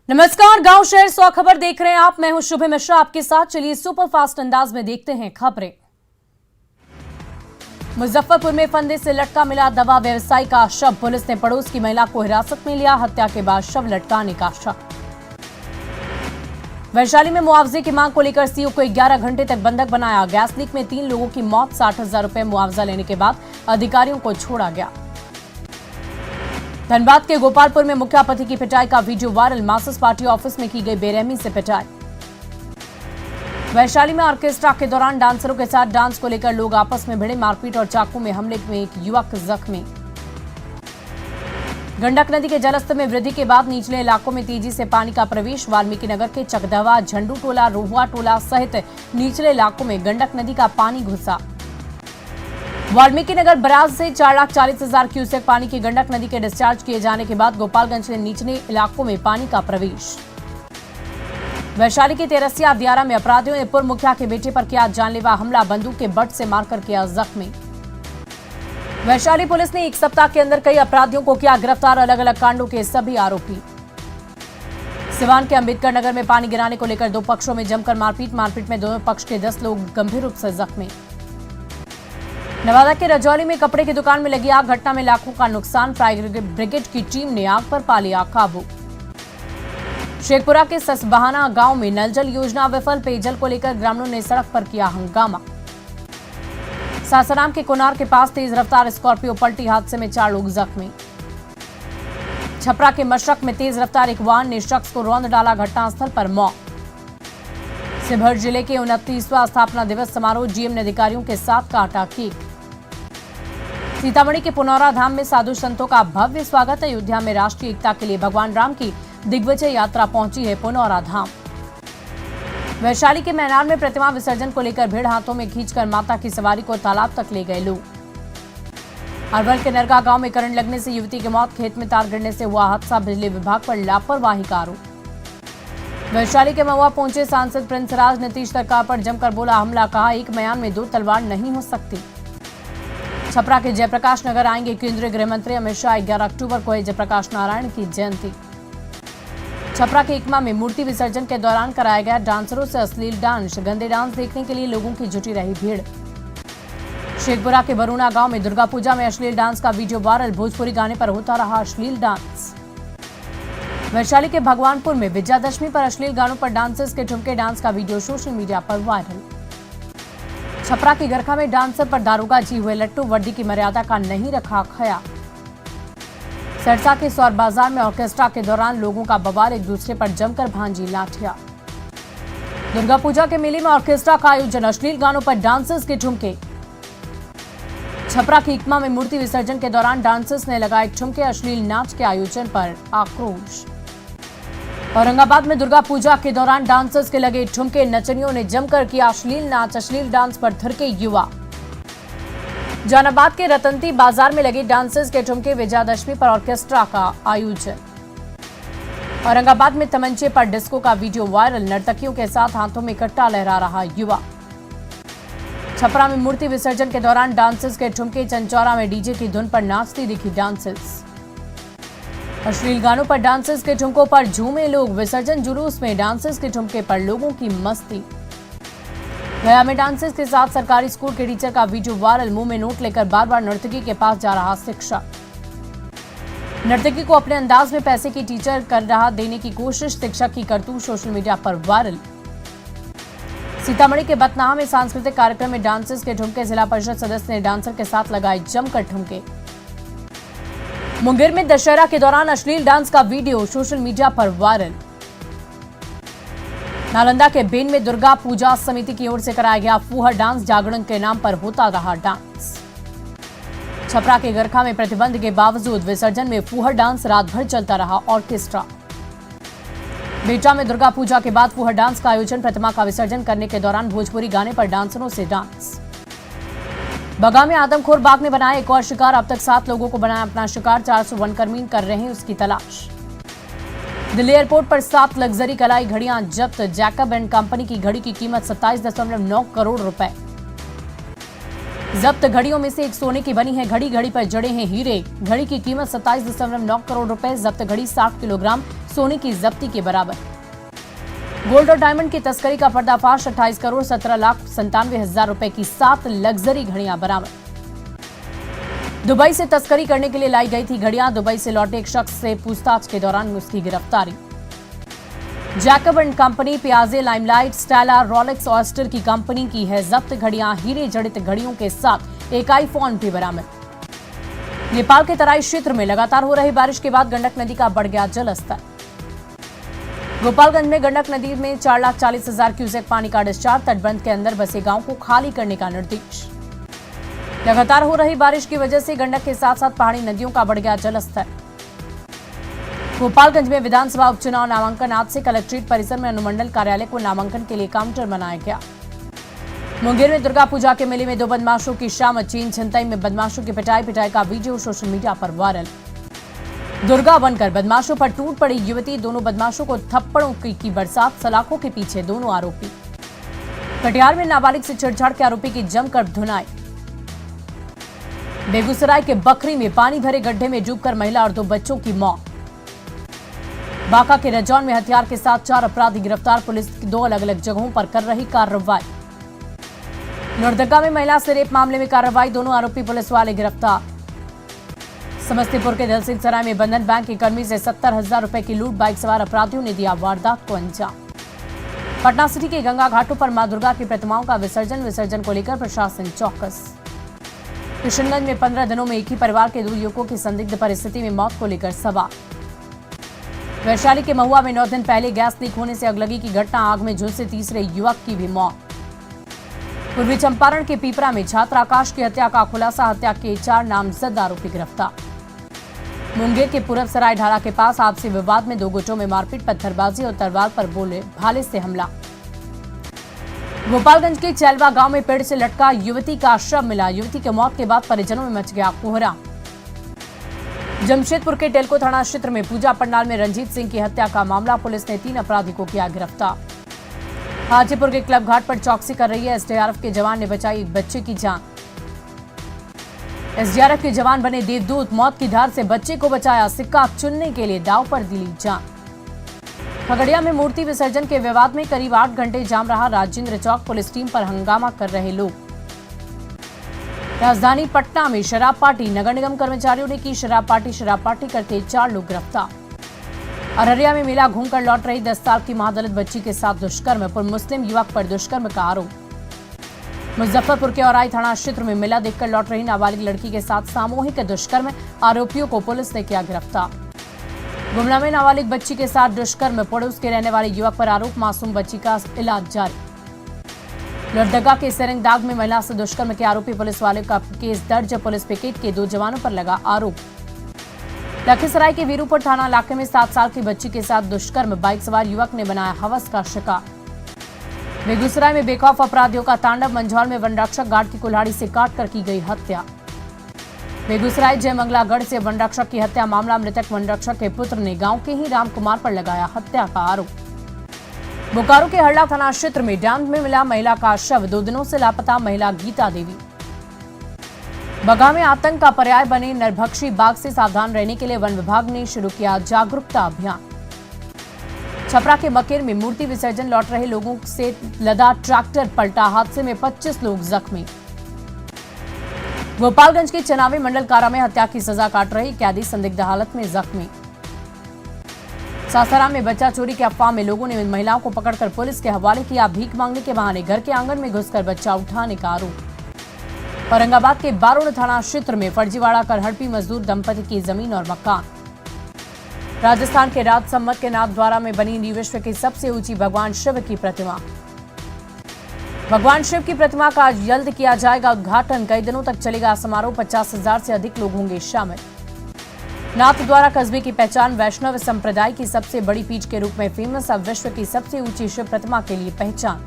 नमस्कार, गांव शहर 100 खबर देख रहे हैं आप। मैं हूं शुभ मिश्रा आपके साथ। चलिए सुपर फास्ट अंदाज में देखते हैं खबरें। मुजफ्फरपुर में फंदे से लटका मिला दवा व्यवसायी का शव। पुलिस ने पड़ोस की महिला को हिरासत में लिया। हत्या के बाद शव लटकाने का शक। वैशाली में मुआवजे की मांग को लेकर सीओ को 11 घंटे तक बंधक बनाया। गैस लीक में 3 लोगों की मौत। 60,000 रुपए मुआवजा लेने के बाद अधिकारियों को छोड़ा गया। धनबाद के गोपालपुर में मुखिया पति की पिटाई का video viral. Marxist party office में की गई बेरहमी से पिटाई। वैशाली में ऑर्केस्ट्रा के दौरान डांसरों के साथ डांस को लेकर लोग आपस में भिड़े। मारपीट और चाकू में हमले में एक युवक जख्मी। गंडक नदी के जलस्तर में वृद्धि के बाद निचले इलाकों में तेजी से पानी का प्रवेश। वाल्मीकि नगर के चकदवा, झंडू टोला, रोहुआ टोला सहित निचले इलाकों में गंडक नदी का पानी घुसा। वाल्मीकि नगर बराज से 4,40,000 क्यूसेक पानी की गंडक नदी के डिस्चार्ज किए जाने के बाद गोपालगंज के निचले इलाकों में पानी का प्रवेश। वैशाली के तेरसिया दियारा में अपराधियों ने पूर्व मुखिया के बेटे पर किया जानलेवा हमला। बंदूक के बट से मारकर किया जख्मी। वैशाली पुलिस ने एक सप्ताह के अंदर कई अपराधियों को किया गिरफ्तार। अलग अलग कांडों के सभी आरोपी। सिवान के अंबेडकर नगर में पानी गिराने को लेकर 2 पक्षों में जमकर मारपीट में दोनों पक्ष के 10 लोग गंभीर रूप से जख्मी। नवादा के रजौली में कपड़े की दुकान में लगी आग। घटना में लाखों का नुकसान। फायर ब्रिगेड की टीम ने आग पर पा लिया काबू। शेखपुरा के ससबहाना गांव में नल जल योजना विफल। पेयजल को लेकर ग्रामीणों ने सड़क पर किया हंगामा। सासाराम के कोनार के पास तेज रफ्तार स्कॉर्पियो पलटी। हादसे में 4 लोग जख्मी। छपरा के मशरक में तेज रफ्तार एक वाहन ने शख्स को रौंद डाला। घटनास्थल पर मौत। शिवहर जिले के 29वां स्थापना दिवस समारोह। जीएम ने अधिकारियों के साथ काटा केक। सीतामढ़ी के पुनौरा धाम में साधु संतों का भव्य स्वागत। अयोध्या में राष्ट्रीय एकता के लिए भगवान राम की दिग्विजय यात्रा पहुंची है पुनौरा धाम। वैशाली के मैनार में प्रतिमा विसर्जन को लेकर भीड़। हाथों में खींचकर माता की सवारी को तालाब तक ले गए लोग। अरवल के नरगा गांव में करंट लगने से युवती की मौत। खेत में तार गिरने से हुआ हादसा। बिजली विभाग पर लापरवाही का आरोप। वैशाली के महुआ पहुंचे सांसद प्रिंस राज। नीतीश सरकार पर जमकर बोला हमला। कहा एक म्यान में 2 तलवार नहीं हो सकती। छपरा के जयप्रकाश नगर आएंगे केंद्रीय गृह मंत्री अमित शाह। 11 अक्टूबर को है जयप्रकाश नारायण की जयंती। छपरा के इकमा में मूर्ति विसर्जन के दौरान कराया गया डांसरों से अश्लील डांस। गंदे डांस देखने के लिए लोगों की जुटी रही भीड़। शेखपुरा के बरूना गांव में दुर्गा पूजा में अश्लील डांस का वीडियो वायरल। भोजपुरी गाने पर होता रहा अश्लील डांस। वैशाली के भगवानपुर में विजयादशमी पर अश्लील गानों पर डांसर्स के ठुमके डांस का वीडियो सोशल मीडिया पर वायरल। छपरा की गरखा में डांसर पर दारोगा जी हुए लट्टू। वर्दी की मर्यादा का नहीं रखा ख्याल। सरसा के सौर बाजार में ऑर्केस्ट्रा के दौरान लोगों का बवाल। एक दूसरे पर जमकर भांजी लाठियां। दुर्गा पूजा के मेले में ऑर्केस्ट्रा का आयोजन। अश्लील गानों पर डांसर्स के ठुमके। छपरा की इकमा में मूर्ति विसर्जन के दौरान डांसर्स ने लगाए ठुमके। अश्लील नाच के आयोजन पर आक्रोश। औरंगाबाद में दुर्गा पूजा के दौरान डांसर्स के लगे ठुमके। नचनियों ने जमकर किया अश्लील नाच। अश्लील डांस पर थिरके युवा। जहानाबाद के रतनती बाजार में लगे डांसर्स के ठुमके। विजयादशमी पर ऑर्केस्ट्रा का आयोजन। औरंगाबाद में तमंचे पर डिस्को का वीडियो वायरल। नर्तकियों के साथ हाथों में कट्टा लहरा रहा युवा। छपरा में मूर्ति विसर्जन के दौरान डांसर्स के ठुमके। चंचौरा में डीजे की धुन पर नाचती दिखी डांसर्स। अश्लील गानों पर डांसर्स के ठुमकों पर झूमे लोग। विसर्जन जुलूस में डांसर्स के ठुमके पर लोगों की मस्ती। गया में डांसर्स के साथ सरकारी स्कूल के टीचर का वीडियो वायरल। मुंह में नोट लेकर बार बार नर्तकी के पास जा रहा शिक्षक। नर्तकी को अपने अंदाज में पैसे की टीचर कर रहा देने की कोशिश। शिक्षक की करतूत सोशल मीडिया पर वायरल। सीतामढ़ी के बतनाहा में सांस्कृतिक कार्यक्रम में डांसर्स के ठुमके। जिला परिषद सदस्य ने डांसर के साथ लगाए जमकर ठुमके। मुंगेर में दशहरा के दौरान अश्लील डांस का वीडियो सोशल मीडिया पर वायरल। नालंदा के बेन में दुर्गा पूजा समिति की ओर से कराया गया फूहर डांस। जागरण के नाम पर होता रहा डांस। छपरा के गरखा में प्रतिबंध के बावजूद विसर्जन में फूहर डांस रात भर चलता रहा ऑर्केस्ट्रा। बेटा में दुर्गा पूजा के बाद फूहर डांस का आयोजन। प्रतिमा का विसर्जन करने के दौरान भोजपुरी गाने पर डांसरों से डांस। बगा में आदमखोर बाघ ने बनाया एक और शिकार। अब तक 7 लोगों को बनाया अपना शिकार। 400 वनकर्मी कर रहे हैं उसकी तलाश। दिल्ली एयरपोर्ट पर 7 लग्जरी कलाई घड़ियां जब्त। जैकब एंड कंपनी की घड़ी की कीमत 27.9 करोड़ रुपए। जब्त घड़ियों में से एक सोने की बनी है घड़ी, घड़ी पर जड़े हैं हीरे। घड़ी की कीमत 27.9 करोड़ रुपए। जब्त घड़ी 60 किलोग्राम सोने की जब्ती के बराबर। गोल्ड और डायमंड की तस्करी का पर्दाफाश। 28 करोड़ 17,97,000 रुपए की 7 लग्जरी घड़ियां बरामद। दुबई से तस्करी करने के लिए लाई गई थी घड़ियां। दुबई से लौटे एक शख्स से पूछताछ के दौरान उसकी गिरफ्तारी। जैकब एंड कंपनी, पियाजे, लाइमलाइट, स्टेला, रोलेक्स, ऑयस्टर की कंपनी की है जब्त घड़ियां। हीरे जड़ित घड़ियों के साथ एक आईफोन भी बरामद। नेपाल के तराई क्षेत्र में लगातार हो रही बारिश के बाद गंडक नदी का बढ़ गया जलस्तर। गोपालगंज में गंडक नदी में 4,40,000 क्यूसेक पानी का डिस्चार्ज। तटबंध के अंदर बसे गांव को खाली करने का निर्देश। लगातार हो रही बारिश की वजह से गंडक के साथ साथ पहाड़ी नदियों का बढ़ गया जलस्तर। गोपालगंज में विधानसभा उपचुनाव नामांकन आज से। कलेक्ट्रेट परिसर में अनुमंडल कार्यालय को नामांकन के लिए काउंटर बनाया गया। मुंगेर में दुर्गा पूजा के मेले में 2 बदमाशों की शामत। चीन छिनतई में बदमाशों की पिटाई का वीडियो सोशल मीडिया पर वायरल। दुर्गा बनकर बदमाशों पर टूट पड़ी युवती। दोनों बदमाशों को थप्पड़ों की बरसात। सलाखों के पीछे दोनों आरोपी। कटिहार में नाबालिग से छेड़छाड़ के आरोपी की जमकर धुनाई। बेगूसराय के बखरी में पानी भरे गड्ढे में डूबकर महिला और 2 बच्चों की मौत। बांका के रजौन में हथियार के साथ 4 अपराधी गिरफ्तार। पुलिस 2 अलग अलग जगहों पर कर रही कार्रवाई। लोहरदगा में महिला से रेप मामले में कार्रवाई। दोनों आरोपी पुलिस वाले गिरफ्तार। समस्तीपुर के दलसिंह सराय में बंधन बैंक के कर्मी से 70,000 रुपए की लूट। बाइक सवार अपराधियों ने दिया वारदात को अंजाम। पटना सिटी के गंगा घाटों पर मां दुर्गा की प्रतिमाओं का विसर्जन को लेकर प्रशासन चौकस। किशनगंज में 15 दिनों में एक ही परिवार के 2 युवकों की संदिग्ध परिस्थिति में मौत को लेकर सवाल। वैशाली के महुआ में 9 दिन पहले गैस लीक होने से अगलगी की घटना। आग में झुलसे तीसरे युवक की भी मौत। पूर्वी चंपारण के पीपरा में छात्र आकाश की हत्या का खुलासा। हत्या के 4 नामजद आरोपी गिरफ्तार। मुंगेर के पूरब सराय ढाला के पास आपसी विवाद में 2 गुटों में मारपीट, पत्थरबाजी और तलवार पर भाले से हमला। गोपालगंज के चैलवा गांव में पेड़ से लटका युवती का शव मिला। युवती की मौत के बाद परिजनों में मच गया कोहराम। जमशेदपुर के टेलको थाना क्षेत्र में पूजा पंडाल में रंजीत सिंह की हत्या का मामला। पुलिस ने 3 अपराधी को किया गिरफ्तार। हाजीपुर के क्लब घाट पर चौकसी कर रही है एसडीआरएफ के जवान ने बचाई एक बच्चे की जान। एसडीआरएफ के जवान बने देवदूत। मौत की धार से बच्चे को बचाया। सिक्का चुनने के लिए दांव पर दिली जान। खगड़िया में मूर्ति विसर्जन के विवाद में करीब 8 घंटे जाम रहा राजेंद्र चौक। पुलिस टीम पर हंगामा कर रहे लोग। राजधानी पटना में शराब पार्टी। नगर निगम कर्मचारियों ने की शराब पार्टी करते 4 लोग गिरफ्तार। अररिया में मेला घूमकर लौट रही 10 साल की महादलित बच्ची के साथ दुष्कर्म। पूर्व मुस्लिम युवक पर दुष्कर्म का आरोप। मुजफ्फरपुर के औराई थाना क्षेत्र में मेला देखकर लौट रही नाबालिग लड़की के साथ सामूहिक दुष्कर्म। आरोपियों को पुलिस ने किया गिरफ्तार। गुमला में नाबालिग बच्ची के साथ दुष्कर्म। पड़ोस के रहने वाले युवक पर आरोप। मासूम बच्ची का इलाज जारी। लोहरदगा के सेरेंगदाग में महिला से दुष्कर्म के आरोपी पुलिस वाले का केस दर्ज। पुलिस पिकेट के 2 जवानों पर लगा आरोप। लखीसराय के वीरूपुर थाना इलाके में 7 साल की बच्ची के साथ दुष्कर्म। बाइक सवार युवक ने बनाया हवस का शिकार। बेगूसराय में बेखौफ अपराधियों का तांडव। मंझौल में वनरक्षक गार्ड की कुल्हाड़ी से काटकर की गई हत्या। बेगूसराय जयमंगलागढ़ से वनरक्षक की हत्या मामला। मृतक वनरक्षक के पुत्र ने गांव के ही रामकुमार पर लगाया हत्या का आरोप। बोकारो के हरला थाना क्षेत्र में डैम में मिला महिला का शव। 2 दिनों से लापता महिला गीता देवी। बगा में आतंक का पर्याय बने नरभक्षी बाघ से सावधान रहने के लिए वन विभाग ने शुरू किया जागरूकता अभियान। छपरा के मकेर में मूर्ति विसर्जन लौट रहे लोगों से लदा ट्रैक्टर पलटा। हादसे में 25 लोग जख्मी। गोपालगंज के चनावी मंडल कारा में हत्या की सजा काट रही कैदी संदिग्ध हालत में जख्मी। सासाराम में बच्चा चोरी की अफवाह में लोगों ने महिलाओं को पकड़कर पुलिस के हवाले किया। भीख मांगने के बहाने घर के आंगन में घुसकर बच्चा उठाने का आरोप। औरंगाबाद के बारोड़ थाना क्षेत्र में फर्जीवाड़ा कर हड़पी मजदूर दंपति की जमीन और मकान। राजस्थान के राजसमंद के नाथद्वारा में बनी विश्व की सबसे ऊंची भगवान शिव की प्रतिमा। भगवान शिव की प्रतिमा का आज जल्द किया जाएगा उद्घाटन। कई दिनों तक चलेगा समारोह। 50,000 से अधिक लोग होंगे शामिल। नाथद्वारा कस्बे की पहचान। वैष्णव संप्रदाय की सबसे बड़ी पीठ के रूप में फेमस। अब विश्व की सबसे ऊंची शिव प्रतिमा के लिए पहचान।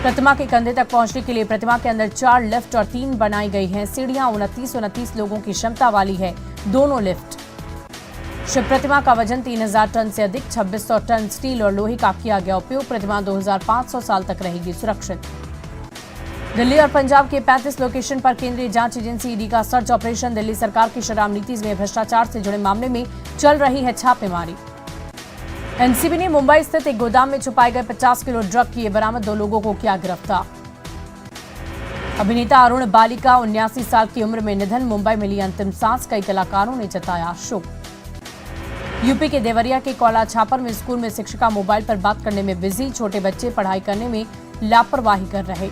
प्रतिमा के कंधे तक पहुंचने के लिए प्रतिमा के अंदर 4 लिफ्ट और 3 बनाई गई हैं सीढ़ियां। 29 लोगों की क्षमता वाली है दोनों लिफ्ट। शिव प्रतिमा का वजन 3000 टन से अधिक। 2600 टन स्टील और लोहे का किया गया उपयोग। प्रतिमा 2500 साल तक रहेगी सुरक्षित। दिल्ली और पंजाब के 35 लोकेशन पर केंद्रीय जांच एजेंसी ईडी का सर्च ऑपरेशन। दिल्ली सरकार की शराब नीति में भ्रष्टाचार से जुड़े मामले में चल रही है छापेमारी। एनसीबी ने मुंबई स्थित एक गोदाम में छुपाए गए 50 किलो ड्रग किए बरामद, 2 लोगों को किया गिरफ्तार। अभिनेता अरुण बाली का 79 साल की उम्र में निधन, मुंबई मिली अंतिम सांस, कई कलाकारों ने जताया शोक। यूपी के देवरिया के कौला छापर में स्कूल में शिक्षिका मोबाइल पर बात करने में बिजी, छोटे बच्चे पढ़ाई करने में लापरवाही कर रहे।